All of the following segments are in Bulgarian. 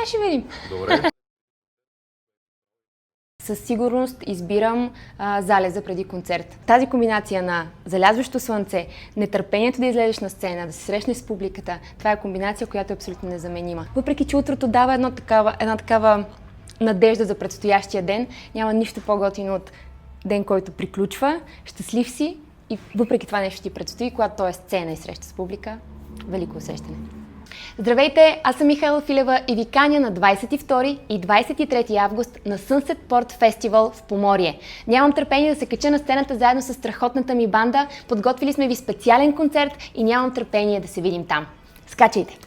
Сега ще видим. Добре. Със сигурност избирам залеза преди концерт. Тази комбинация на залязващо слънце, нетърпението да излезеш на сцена, да се срещнеш с публиката, това е комбинация, която е абсолютно незаменима. Въпреки че утрото дава една такава надежда за предстоящия ден, няма нищо по-готино от ден, който приключва, щастлив си и въпреки това нещо ти предстои, когато той е сцена и среща с публика. Велико усещане. Здравейте, аз съм Михаела Филева и ви каня на 22 и 23 август на Sunset Port Festival в Поморие. Нямам търпение да се кача на сцената заедно с страхотната ми банда, подготвили сме ви специален концерт и нямам търпение да се видим там. Скачайте!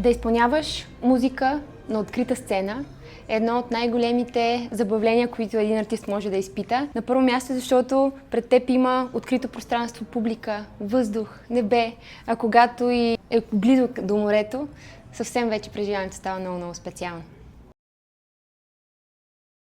Да изпълняваш музика на открита сцена е едно от най-големите забавления, които един артист може да изпита. На първо място, защото пред теб има открито пространство, публика, въздух, небе, а когато и е близо до морето, съвсем вече преживяването става много специално.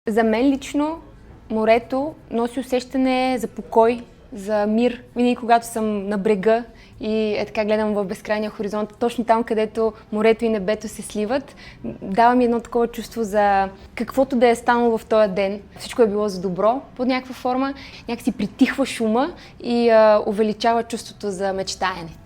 За мен лично морето носи усещане за покой, за мир. Винаги когато съм на брега и така гледам в безкрайния хоризонт, точно там, където морето и небето се сливат, дава ми едно такова чувство за каквото да е станало в този ден. Всичко е било за добро под някаква форма, някакси притихва шума и увеличава чувството за мечтаене.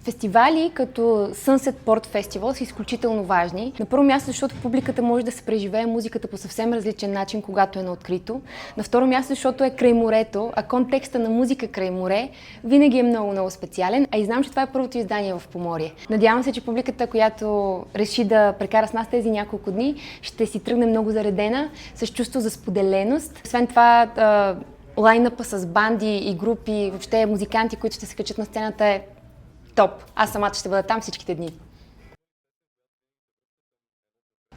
Фестивали като Sunset Port Festival са изключително важни. На първо място, защото публиката може да се преживее музиката по съвсем различен начин, когато е на открито. На второ място, защото е край морето, а контекста на музика край море винаги е много специален. А и знам, че това е първото издание в Поморие. Надявам се, че публиката, която реши да прекара с нас тези няколко дни, ще си тръгне много заредена, с чувство за споделеност. Освен това, лайнъпа с банди и групи, въобще музиканти, които ще се качат на сцената е топ. Аз самата ще бъда там всичките дни.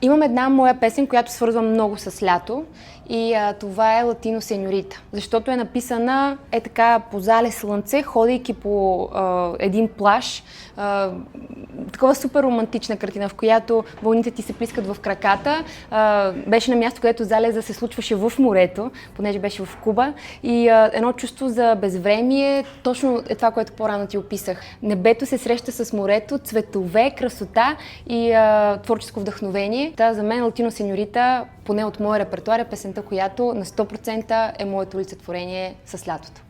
Имам една моя песен, която свързва много с лято и това е Латино Сеньорита. Защото е написана така по зале слънце, ходейки по един плаж. Такова супер романтична картина, в която вълните ти се плискат в краката. Беше на място, където залеза се случваше в морето, понеже беше в Куба. И едно чувство за безвремие, точно е това, което по-рано ти описах. Небето се среща с морето, цветове, красота и творческо вдъхновение. За мен Латино Сеньорита, поне от моя репертуар, е песента, която на 100% е моето олицетворение с лятото.